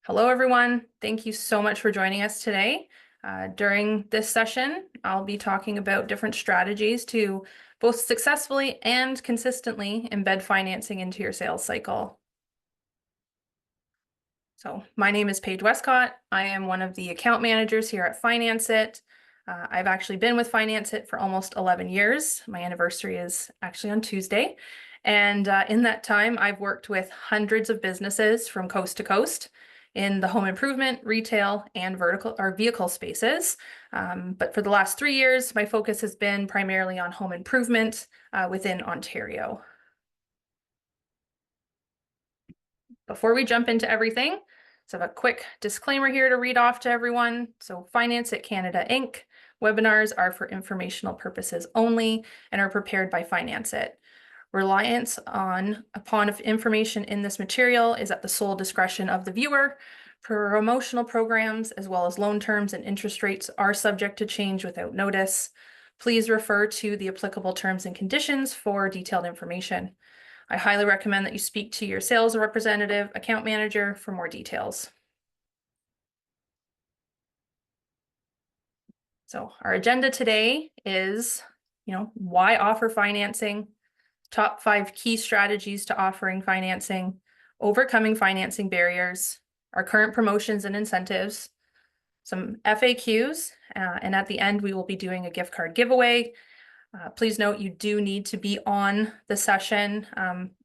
Hello, everyone. Thank you so much for joining us today. During this session, I'll be talking about different strategies to both successfully and consistently embed financing into your sales cycle. So my name is Paige Westcott. I am one of the account managers here at Finance It. I've actually been with Finance It for almost 11 years. My anniversary is actually on Tuesday. And in that time, I've worked with hundreds of businesses from coast to coast in the home improvement, retail, and vertical or vehicle spaces. But for the last 3 years, my focus has been primarily on home improvement within Ontario. Before we jump into everything, so I have a quick disclaimer here to read off to everyone. So Finance It Canada Inc. Webinars are for informational purposes only and are prepared by Finance It. Reliance upon information in this material is at the sole discretion of the viewer. Promotional programs as well as loan terms and interest rates are subject to change without notice. Please refer to the applicable terms and conditions for detailed information. I highly recommend that you speak to your sales representative, account manager for more details. So our agenda today is, why offer financing, top 5 key strategies to offering financing, overcoming financing barriers, our current promotions and incentives, some FAQs, and at the end, we will be doing a gift card giveaway. Please note you do need to be on the session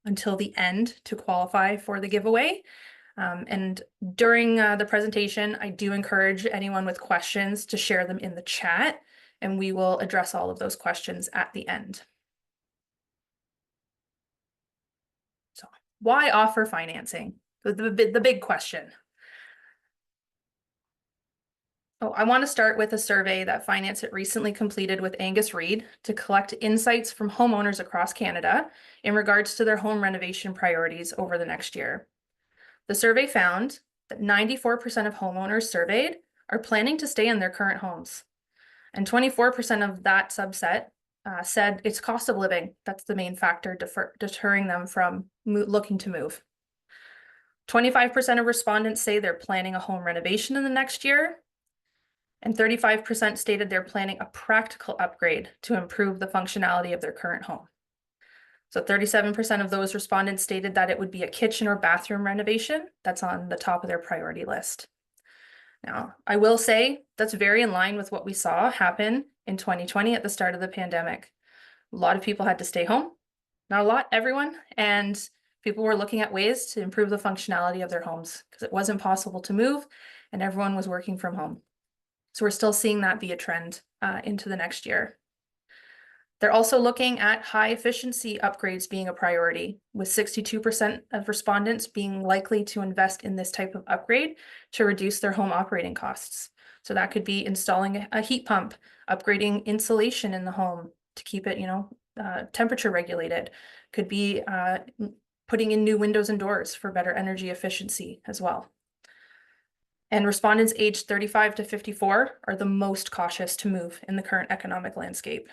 until the end to qualify for the giveaway. And during the presentation, I do encourage anyone with questions to share them in the chat, and we will address all of those questions at the end. So why offer financing? The big question. Oh, I want to start with a survey that Finance It recently completed with Angus Reid to collect insights from homeowners across Canada in regards to their home renovation priorities over the next year. The survey found that 94% of homeowners surveyed are planning to stay in their current homes. And 24% of that subset said it's cost of living. That's the main factor deterring them from looking to move. 25% of respondents say they're planning a home renovation in the next year. And 35% stated they're planning a practical upgrade to improve the functionality of their current home. So 37% of those respondents stated that it would be a kitchen or bathroom renovation. That's on the top of their priority list. Now, I will say that's very in line with what we saw happen in 2020 at the start of the pandemic. A lot of people had to stay home. Not a lot, everyone. And people were looking at ways to improve the functionality of their homes because it wasn't possible to move and everyone was working from home. So we're still seeing that be a trend into the next year. They're also looking at high efficiency upgrades being a priority, with 62% of respondents being likely to invest in this type of upgrade to reduce their home operating costs. So that could be installing a heat pump, upgrading insulation in the home to keep it, temperature regulated. Could be putting in new windows and doors for better energy efficiency as well. And respondents aged 35 to 54 are the most cautious to move in the current economic landscape.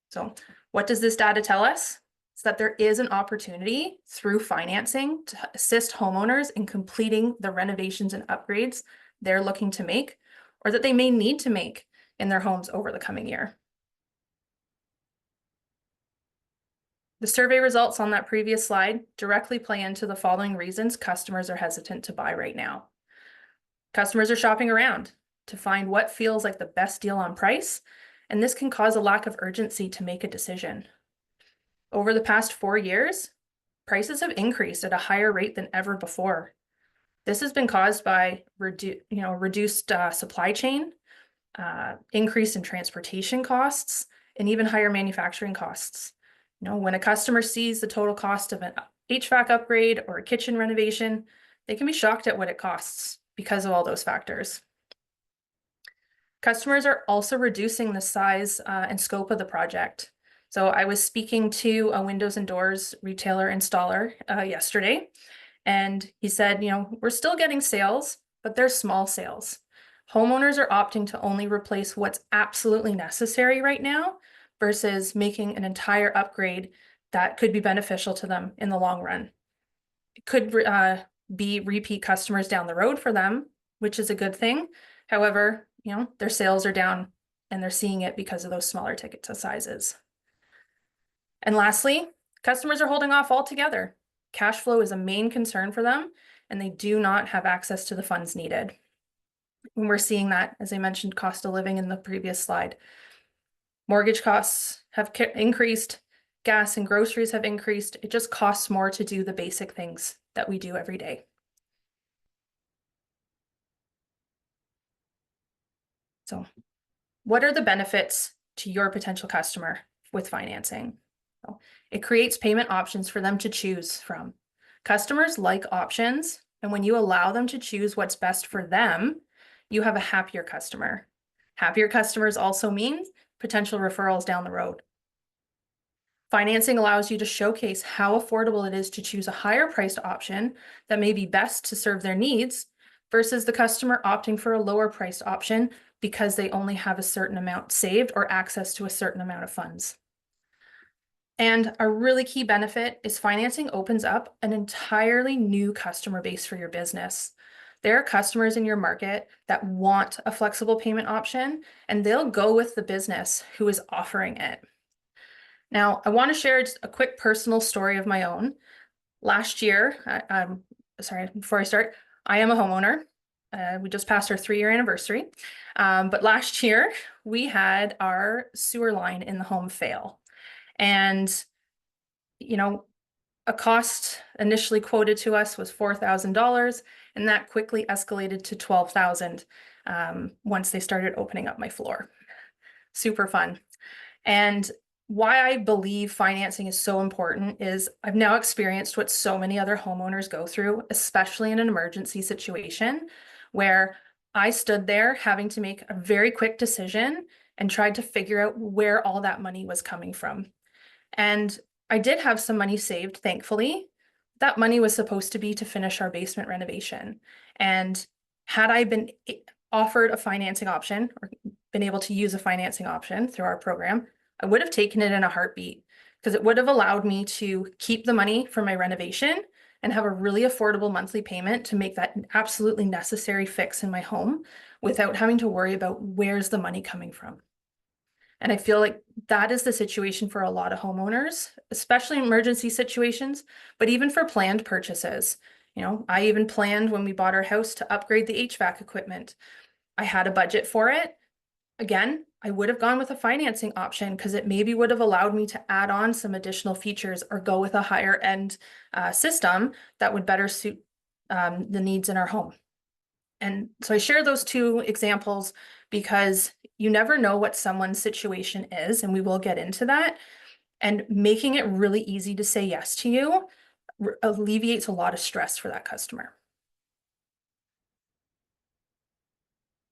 So what does this data tell us? It's that there is an opportunity through financing to assist homeowners in completing the renovations and upgrades they're looking to make, or that they may need to make in their homes over the coming year. The survey results on that previous slide directly play into the following reasons customers are hesitant to buy right now. Customers are shopping around to find what feels like the best deal on price, and this can cause a lack of urgency to make a decision. Over the past 4 years, prices have increased at a higher rate than ever before. This has been caused by reduced supply chain, increase in transportation costs, and even higher manufacturing costs. When a customer sees the total cost of an HVAC upgrade or a kitchen renovation, they can be shocked at what it costs because of all those factors. Customers are also reducing the size and scope of the project. So I was speaking to a windows and doors retailer installer yesterday, and he said, we're still getting sales, but they're small sales. Homeowners are opting to only replace what's absolutely necessary right now versus making an entire upgrade that could be beneficial to them in the long run. It could be repeat customers down the road for them, which is a good thing. However, their sales are down and they're seeing it because of those smaller ticket sizes. And lastly, customers are holding off altogether. Cash flow is a main concern for them, and they do not have access to the funds needed. And we're seeing that, as I mentioned, cost of living in the previous slide. Mortgage costs have increased, gas and groceries have increased. It just costs more to do the basic things that we do every day. So, what are the benefits to your potential customer with financing? It creates payment options for them to choose from. Customers like options, and when you allow them to choose what's best for them, you have a happier customer. Happier customers also means potential referrals down the road. Financing allows you to showcase how affordable it is to choose a higher priced option that may be best to serve their needs versus the customer opting for a lower priced option because they only have a certain amount saved or access to a certain amount of funds. And a really key benefit is financing opens up an entirely new customer base for your business. There are customers in your market that want a flexible payment option, and they'll go with the business who is offering it. Now, I want to share just a quick personal story of my own. Last year, before I start, I am a homeowner. We just passed our 3-year anniversary. But last year, we had our sewer line in the home fail. And, a cost initially quoted to us was $4,000, and that quickly escalated to $12,000 once they started opening up my floor. Super fun. And why I believe financing is so important is I've now experienced what so many other homeowners go through, especially in an emergency situation, where I stood there having to make a very quick decision and tried to figure out where all that money was coming from. And I did have some money saved, thankfully. That money was supposed to be to finish our basement renovation. And had I been offered a financing option or been able to use a financing option through our program, I would have taken it in a heartbeat because it would have allowed me to keep the money for my renovation and have a really affordable monthly payment to make that absolutely necessary fix in my home without having to worry about where's the money coming from. And I feel like that is the situation for a lot of homeowners, especially in emergency situations, but even for planned purchases. I even planned when we bought our house to upgrade the HVAC equipment. I had a budget for it. Again, I would have gone with a financing option because it maybe would have allowed me to add on some additional features or go with a higher end system that would better suit the needs in our home. And so I share those two examples because you never know what someone's situation is, and we will get into that. And making it really easy to say yes to you alleviates a lot of stress for that customer.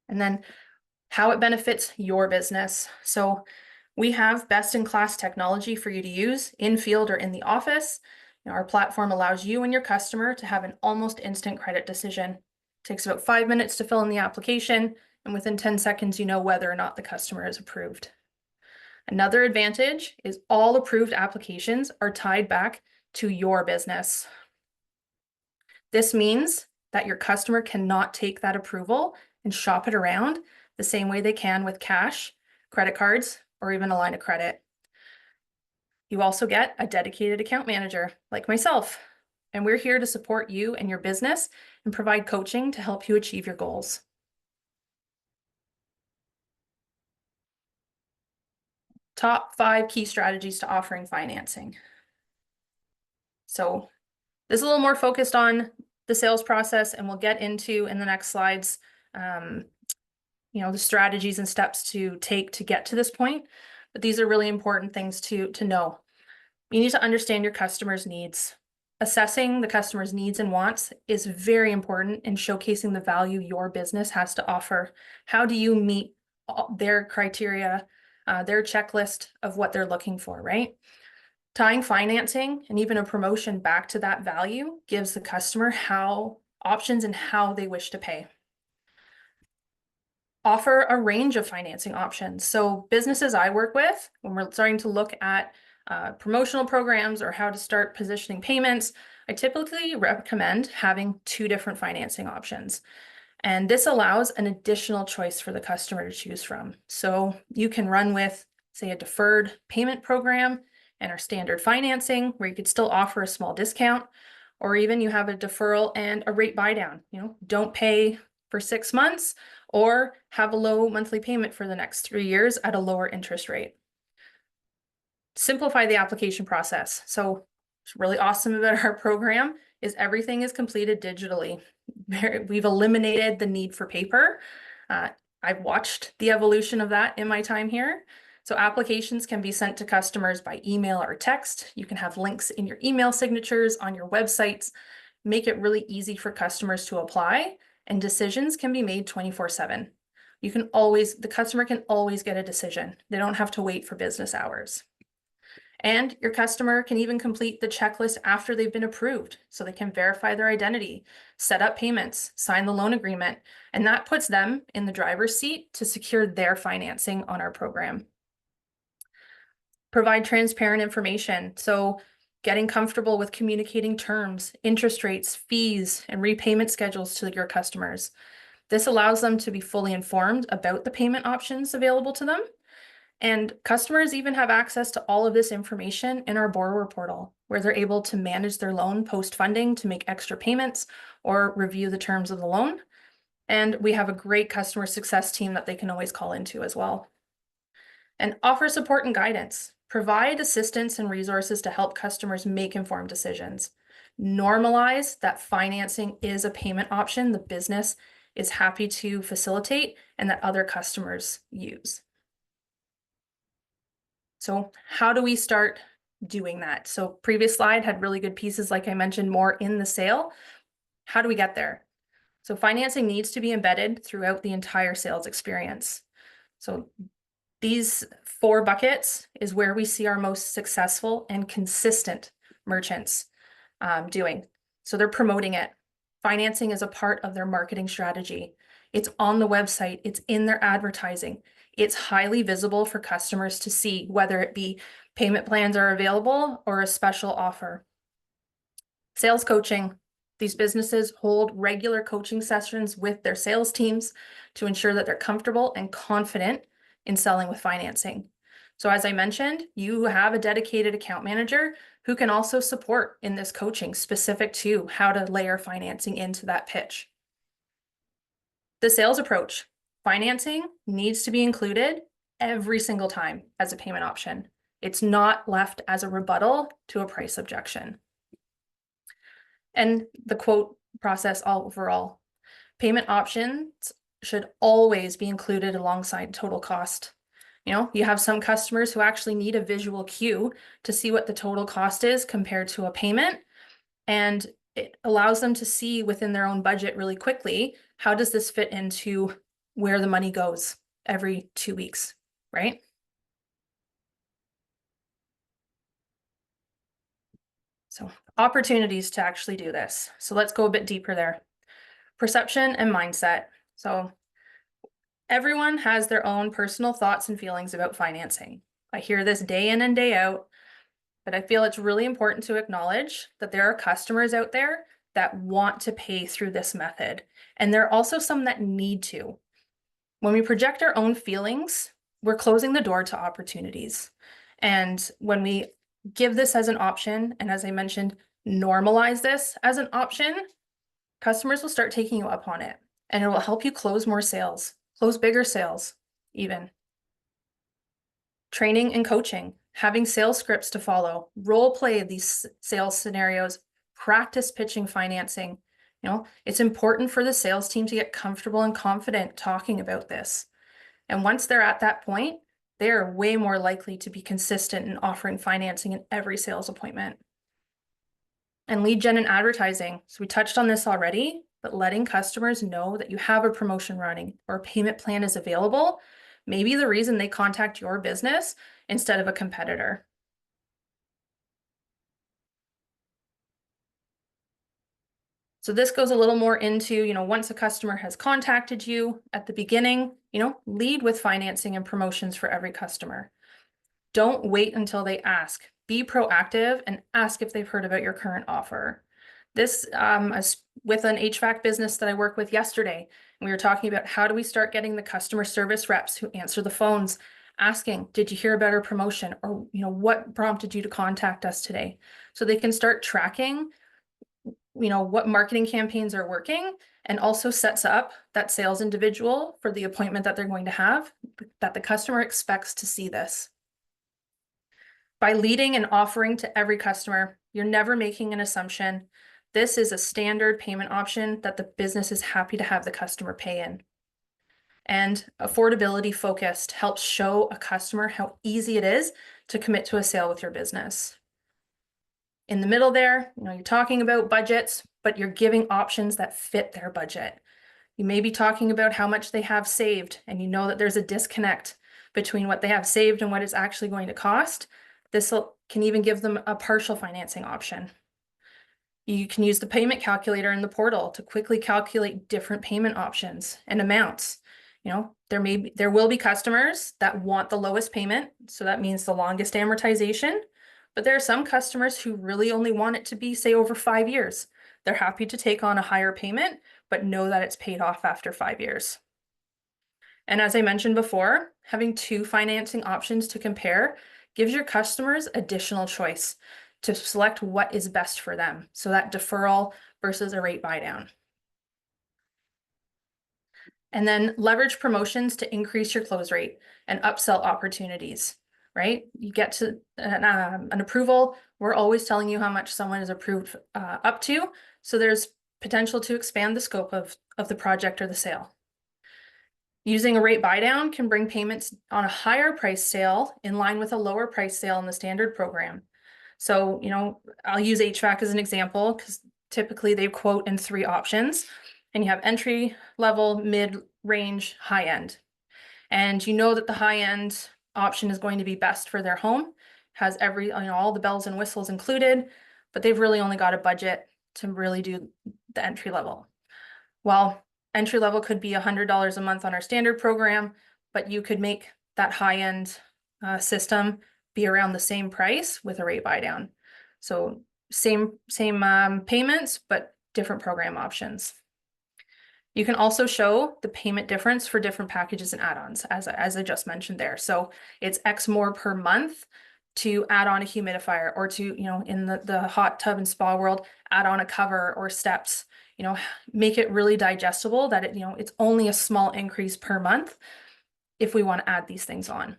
And then how it benefits your business. So we have best-in-class technology for you to use in field or in the office. Our platform allows you and your customer to have an almost instant credit decision. It takes about 5 minutes to fill in the application, and within 10 seconds, you know whether or not the customer is approved. Another advantage is all approved applications are tied back to your business. This means that your customer cannot take that approval and shop it around the same way they can with cash, credit cards, or even a line of credit. You also get a dedicated account manager like myself, and we're here to support you and your business and provide coaching to help you achieve your goals. Top 5 key strategies to offering financing. So this is a little more focused on the sales process, and we'll get into in the next slides the strategies and steps to take to get to this point. But these are really important things to know. You need to understand your customer's needs. Assessing the customer's needs and wants is very important in showcasing the value your business has to offer. How do you meet their criteria, their checklist of what they're looking for, right? Tying financing and even a promotion back to that value gives the customer options and how they wish to pay. Offer a range of financing options. So businesses I work with, when we're starting to look at promotional programs or how to start positioning payments, I typically recommend having 2 different financing options. And this allows an additional choice for the customer to choose from. So you can run with, say, a deferred payment program and our standard financing, where you could still offer a small discount, or even you have a deferral and a rate buy down. Don't pay for 6 months or have a low monthly payment for the next 3 years at a lower interest rate. Simplify the application process. So what's really awesome about our program is everything is completed digitally. We've eliminated the need for paper. I've watched the evolution of that in my time here. So applications can be sent to customers by email or text. You can have links in your email signatures on your websites, make it really easy for customers to apply, and decisions can be made 24/7. The customer can always get a decision. They don't have to wait for business hours. And your customer can even complete the checklist after they've been approved, so they can verify their identity, set up payments, sign the loan agreement, and that puts them in the driver's seat to secure their financing on our program. Provide transparent information. So getting comfortable with communicating terms, interest rates, fees, and repayment schedules to your customers. This allows them to be fully informed about the payment options available to them. And customers even have access to all of this information in our borrower portal, where they're able to manage their loan post-funding to make extra payments or review the terms of the loan. And we have a great customer success team that they can always call into as well. And offer support and guidance. Provide assistance and resources to help customers make informed decisions. Normalize that financing is a payment option the business is happy to facilitate and that other customers use. So how do we start doing that? So previous slide had really good pieces, like I mentioned, more in the sale. How do we get there? So financing needs to be embedded throughout the entire sales experience. So these 4 buckets is where we see our most successful and consistent merchants doing. So they're promoting it. Financing is a part of their marketing strategy. It's on the website, it's in their advertising. It's highly visible for customers to see, whether it be payment plans are available or a special offer. Sales coaching. These businesses hold regular coaching sessions with their sales teams to ensure that they're comfortable and confident in selling with financing. So as I mentioned, you have a dedicated account manager who can also support in this coaching specific to how to layer financing into that pitch. The sales approach. Financing needs to be included every single time as a payment option. It's not left as a rebuttal to a price objection. And the quote process overall. Payment options should always be included alongside total cost. You have some customers who actually need a visual cue to see what the total cost is compared to a payment. And it allows them to see within their own budget really quickly, how does this fit into where the money goes every 2 weeks, right? So opportunities to actually do this. So let's go a bit deeper there. Perception and mindset. So everyone has their own personal thoughts and feelings about financing. I hear this day in and day out, but I feel it's really important to acknowledge that there are customers out there that want to pay through this method. And there are also some that need to. When we project our own feelings, we're closing the door to opportunities. And when we give this as an option, and as I mentioned, normalize this as an option, customers will start taking you up on it. And it will help you close more sales, close bigger sales even. Training and coaching, having sales scripts to follow, role play these sales scenarios, practice pitching financing. It's important for the sales team to get comfortable and confident talking about this. And once they're at that point, they are way more likely to be consistent in offering financing in every sales appointment. And lead gen and advertising. So we touched on this already, but letting customers know that you have a promotion running or a payment plan is available may be the reason they contact your business instead of a competitor. So this goes a little more into, once a customer has contacted you at the beginning, lead with financing and promotions for every customer. Don't wait until they ask. Be proactive and ask if they've heard about your current offer. This is with an HVAC business that I worked with yesterday. And we were talking about how do we start getting the customer service reps who answer the phones asking, did you hear about our promotion? Or, what prompted you to contact us today? So they can start tracking, what marketing campaigns are working, and also sets up that sales individual for the appointment that they're going to have, that the customer expects to see this. By leading and offering to every customer, you're never making an assumption. This is a standard payment option that the business is happy to have the customer pay in. And affordability focused helps show a customer how easy it is to commit to a sale with your business. In the middle there, you're talking about budgets, but you're giving options that fit their budget. You may be talking about how much they have saved, and you know that there's a disconnect between what they have saved and what it's actually going to cost. This can even give them a partial financing option. You can use the payment calculator in the portal to quickly calculate different payment options and amounts. There will be customers that want the lowest payment, so that means the longest amortization. But there are some customers who really only want it to be, say, over 5 years. They're happy to take on a higher payment, but know that it's paid off after 5 years. And as I mentioned before, having 2 financing options to compare gives your customers additional choice to select what is best for them. So that deferral versus a rate buy down. And then leverage promotions to increase your close rate and upsell opportunities, right? You get to an approval. We're always telling you how much someone is approved up to. So there's potential to expand the scope of the project or the sale. Using a rate buy down can bring payments on a higher price sale in line with a lower price sale in the standard program. So, I'll use HVAC as an example because typically they quote in 3 options, and you have entry level, mid range, high end. And you know that the high end option is going to be best for their home, has all the bells and whistles included, but they've really only got a budget to really do the entry level. Well, entry level could be $100 a month on our standard program, but you could make that high end system be around the same price with a rate buy down. So same payments, but different program options. You can also show the payment difference for different packages and add-ons, as I just mentioned there. So it's X more per month to add on a humidifier, or to, in the hot tub and spa world, add on a cover or steps. Make it really digestible that it's only a small increase per month if we want to add these things on.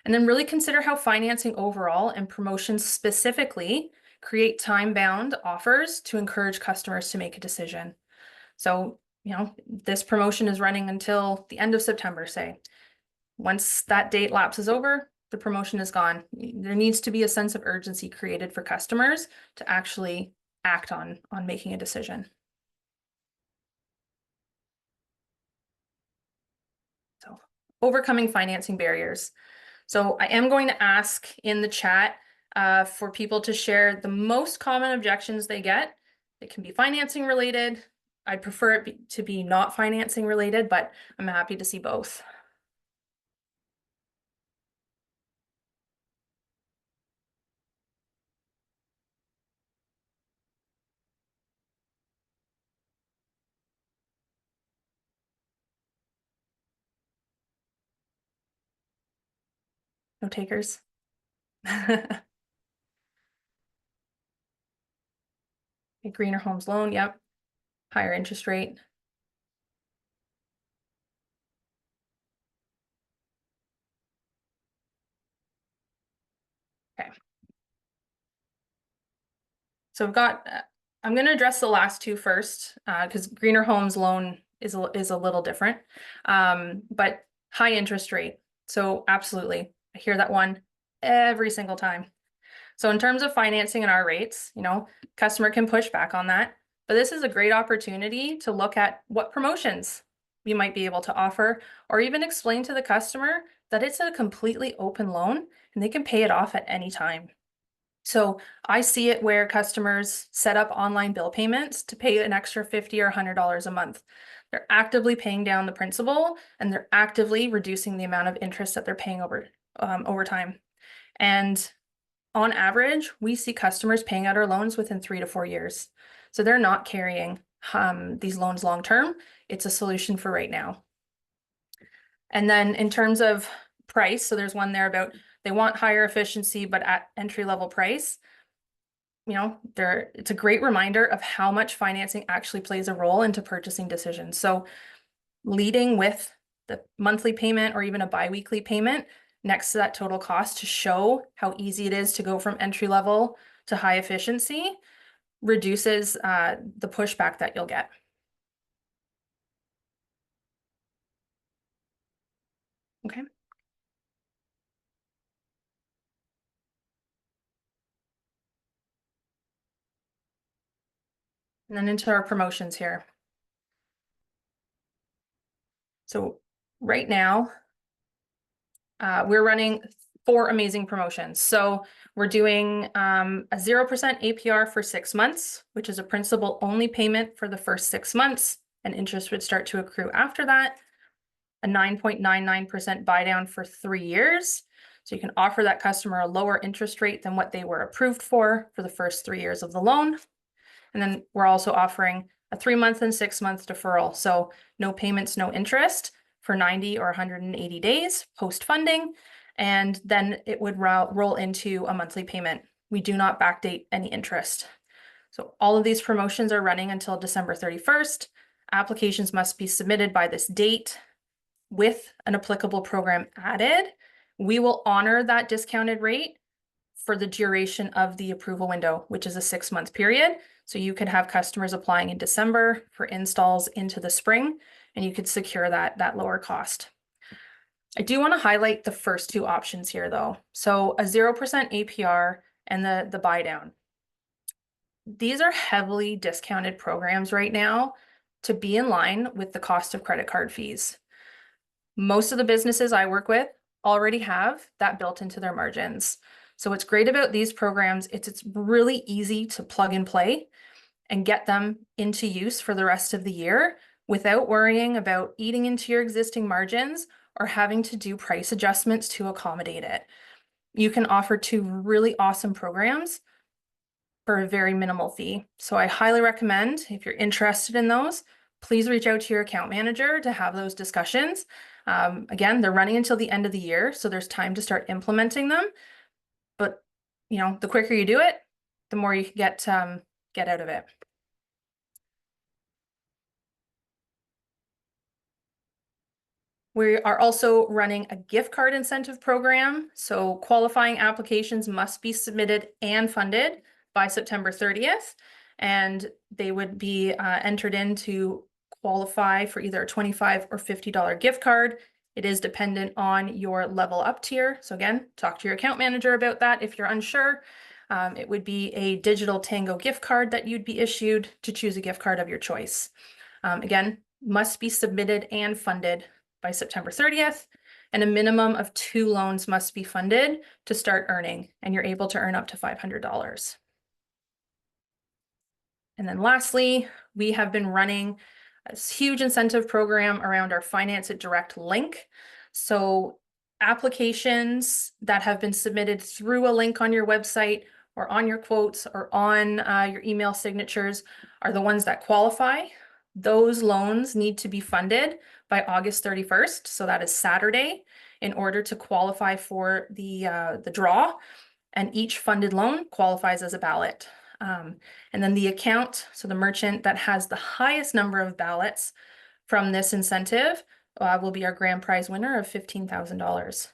And then really consider how financing overall and promotions specifically create time-bound offers to encourage customers to make a decision. So, this promotion is running until the end of September, say. Once that date lapses over, the promotion is gone. There needs to be a sense of urgency created for customers to actually act on making a decision. So, overcoming financing barriers. So I am going to ask in the chat for people to share the most common objections they get. It can be financing related. I'd prefer it to be not financing related, but I'm happy to see both. No takers? Greener Homes loan, yep. Higher interest rate. Okay. So we've got, I'm going to address the last 2 first, because Greener Homes loan is a little different, but high interest rate. So absolutely, I hear that one every single time. So in terms of financing and our rates, customer can push back on that, but this is a great opportunity to look at what promotions we might be able to offer, or even explain to the customer that it's a completely open loan and they can pay it off at any time. So I see it where customers set up online bill payments to pay an extra $50 or $100 a month. They're actively paying down the principal, and they're actively reducing the amount of interest that they're paying over time. And on average, we see customers paying out our loans within 3 to 4 years. So they're not carrying these loans long term. It's a solution for right now. And then in terms of price, so there's one there about they want higher efficiency, but at entry level price. It's a great reminder of how much financing actually plays a role into purchasing decisions. So leading with the monthly payment or even a biweekly payment next to that total cost to show how easy it is to go from entry level to high efficiency reduces the pushback that you'll get. Okay. And then into our promotions here. So right now, we're running 4 amazing promotions. So we're doing a 0% APR for 6 months, which is a principal only payment for the first 6 months, and interest would start to accrue after that. A 9.99% buy down for 3 years. So you can offer that customer a lower interest rate than what they were approved for the first 3 years of the loan. And then we're also offering a 3-month and 6-month deferral. So no payments, no interest for 90 or 180 days post funding. And then it would roll into a monthly payment. We do not backdate any interest. So all of these promotions are running until December 31st. Applications must be submitted by this date with an applicable program added. We will honor that discounted rate for the duration of the approval window, which is a 6-month period. So you could have customers applying in December for installs into the spring, and you could secure that lower cost. I do want to highlight the first 2 options here though. So a 0% APR and the buy down. These are heavily discounted programs right now to be in line with the cost of credit card fees. Most of the businesses I work with already have that built into their margins. So what's great about these programs, it's really easy to plug and play and get them into use for the rest of the year without worrying about eating into your existing margins or having to do price adjustments to accommodate it. You can offer 2 really awesome programs for a very minimal fee. So I highly recommend, if you're interested in those, please reach out to your account manager to have those discussions. Again, they're running until the end of the year, so there's time to start implementing them. But the quicker you do it, the more you can get out of it. We are also running a gift card incentive program. So qualifying applications must be submitted and funded by September 30th. And they would be entered in to qualify for either a $25 or $50 gift card. It is dependent on your level up tier. So again, talk to your account manager about that if you're unsure. It would be a digital Tango gift card that you'd be issued to choose a gift card of your choice. Again, must be submitted and funded by September 30th, and a minimum of 2 loans must be funded to start earning, and you're able to earn up to $500. And then lastly, we have been running a huge incentive program around our Finance It Direct link. So applications that have been submitted through a link on your website or on your quotes or on your email signatures are the ones that qualify. Those loans need to be funded by August 31st, so that is Saturday, in order to qualify for the draw, and each funded loan qualifies as a ballot. And then the account, so the merchant that has the highest number of ballots from this incentive will be our grand prize winner of $15,000.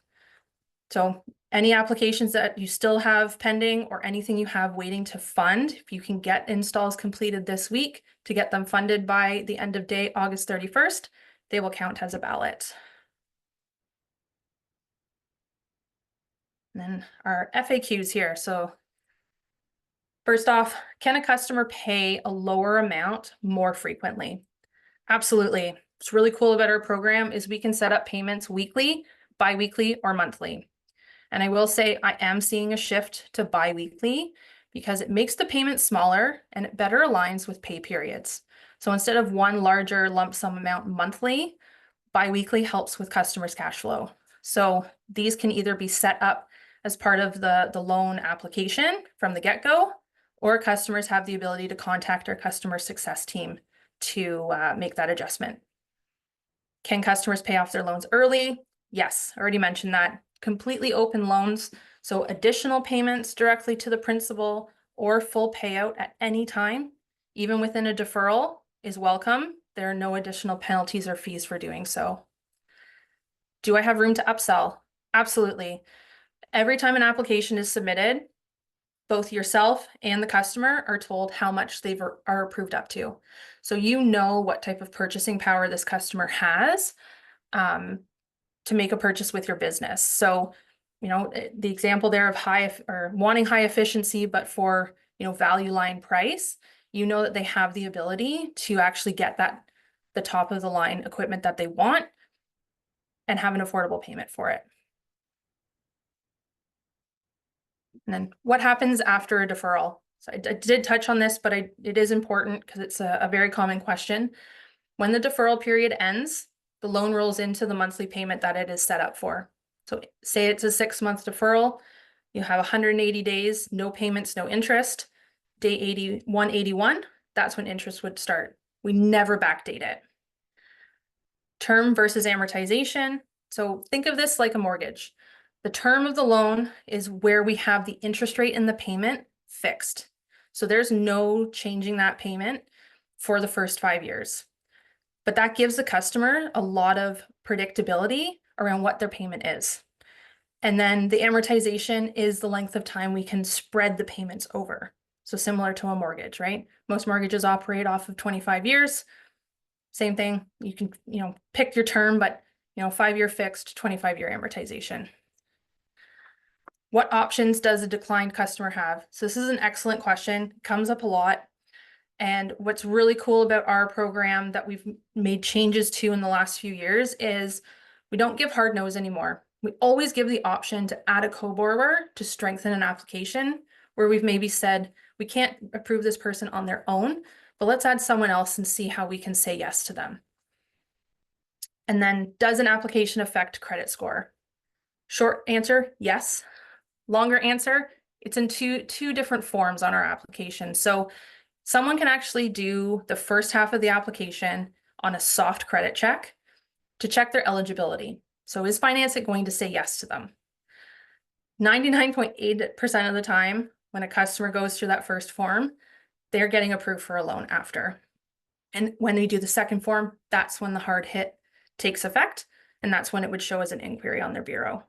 So any applications that you still have pending or anything you have waiting to fund, if you can get installs completed this week to get them funded by the end of day, August 31st, they will count as a ballot. And then our FAQs here. So first off, can a customer pay a lower amount more frequently? Absolutely. What's really cool about our program is we can set up payments weekly, bi-weekly, or monthly. And I will say I am seeing a shift to bi-weekly because it makes the payment smaller and it better aligns with pay periods. So instead of one larger lump sum amount monthly, bi-weekly helps with customers' cash flow. So these can either be set up as part of the loan application from the get-go, or customers have the ability to contact our customer success team to make that adjustment. Can customers pay off their loans early? Yes, I already mentioned that. Completely open loans, so additional payments directly to the principal or full payout at any time, even within a deferral, is welcome. There are no additional penalties or fees for doing so. Do I have room to upsell? Absolutely. Every time an application is submitted, both yourself and the customer are told how much they are approved up to. So you know what type of purchasing power this customer has to make a purchase with your business. So, you know, the example there of wanting high efficiency, but for, you know, value line price, you know that they have the ability to actually get the top of the line equipment that they want and have an affordable payment for it. And then what happens after a deferral? So I did touch on this, but it is important because it's a very common question. When the deferral period ends, the loan rolls into the monthly payment that it is set up for. So say it's a 6-month deferral, you have 180 days, no payments, no interest. Day 181, that's when interest would start. We never backdate it. Term versus amortization. So think of this like a mortgage. The term of the loan is where we have the interest rate and the payment fixed. So there's no changing that payment for the first 5 years. But that gives the customer a lot of predictability around what their payment is. And then the amortization is the length of time we can spread the payments over. So similar to a mortgage, right? Most mortgages operate off of 25 years. Same thing, you can, you know, pick your term, but, you know, 5-year fixed, 25-year amortization. What options does a declined customer have? So this is an excellent question, comes up a lot. And what's really cool about our program that we've made changes to in the last few years is we don't give hard no's anymore. We always give the option to add a co-borrower to strengthen an application where we've maybe said, we can't approve this person on their own, but let's add someone else and see how we can say yes to them. And then, does an application affect credit score? Short answer, yes. Longer answer, it's in two different forms on our application. So someone can actually do the first half of the application on a soft credit check to check their eligibility. So is Finance It going to say yes to them? 99.8% of the time, when a customer goes through that first form, they're getting approved for a loan after. And when we do the second form, that's when the hard hit takes effect, and that's when it would show as an inquiry on their bureau.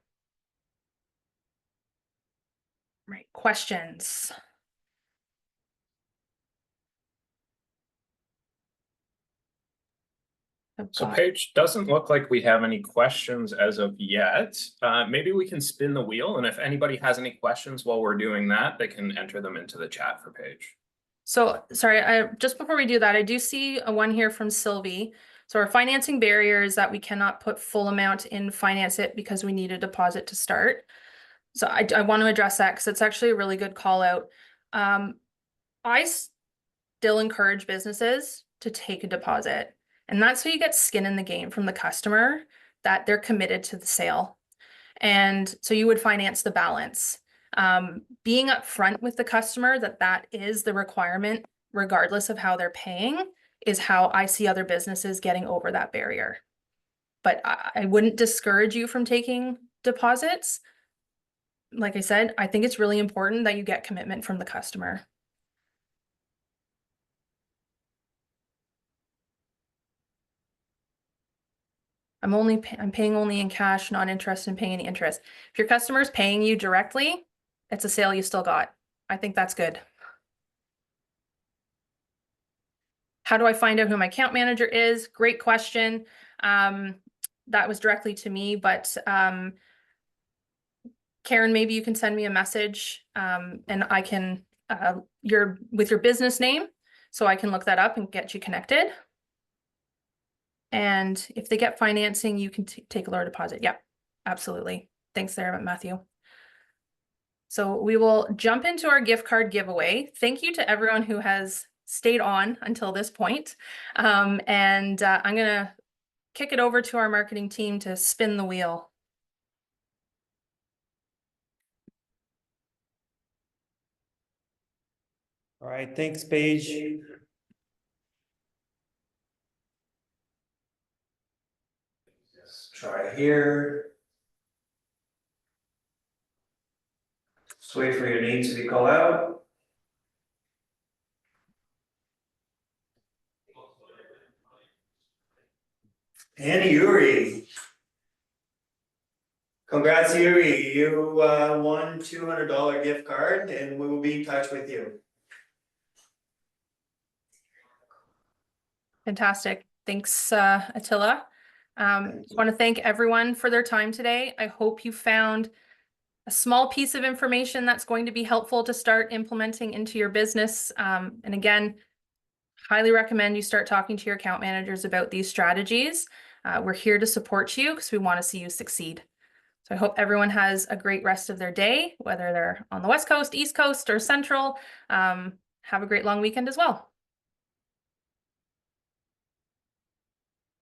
Right, questions? So Paige, doesn't look like we have any questions as of yet. Maybe we can spin the wheel, and if anybody has any questions while we're doing that, they can enter them into the chat for Paige. So sorry, just before we do that, I do see a one here from Sylvie. So our financing barrier is that we cannot put full amount in Finance It because we need a deposit to start. So I want to address that because it's actually a really good call out. I still encourage businesses to take a deposit, and that's so you get skin in the game from the customer that they're committed to the sale. And so you would finance the balance. Being upfront with the customer that is the requirement, regardless of how they're paying, is how I see other businesses getting over that barrier. But I wouldn't discourage you from taking deposits. Like I said, I think it's really important that you get commitment from the customer. I'm paying only in cash, not interested in paying any interest. If your customer is paying you directly, it's a sale you still got. I think that's good. How do I find out who my account manager is? Great question. That was directly to me, but Karen, maybe you can send me a message and I can, with your business name, so I can look that up and get you connected. And if they get financing, you can take a lower deposit. Yep, absolutely. Thanks there, Matthew. So we will jump into our gift card giveaway. Thank you to everyone who has stayed on until this point. I'm gonna kick it over to our marketing team to spin the wheel. All right, thanks, Paige. Just try here. Just wait for your name to be called out. And Yuri. Congrats, Yuri. You won $200 gift card and we will be in touch with you. Fantastic. Thanks, Attila. Just want to thank everyone for their time today. I hope you found a small piece of information that's going to be helpful to start implementing into your business. And again, highly recommend you start talking to your account managers about these strategies. We're here to support you because we want to see you succeed. So I hope everyone has a great rest of their day, whether they're on the West Coast, East Coast, or Central. Have a great long weekend as well.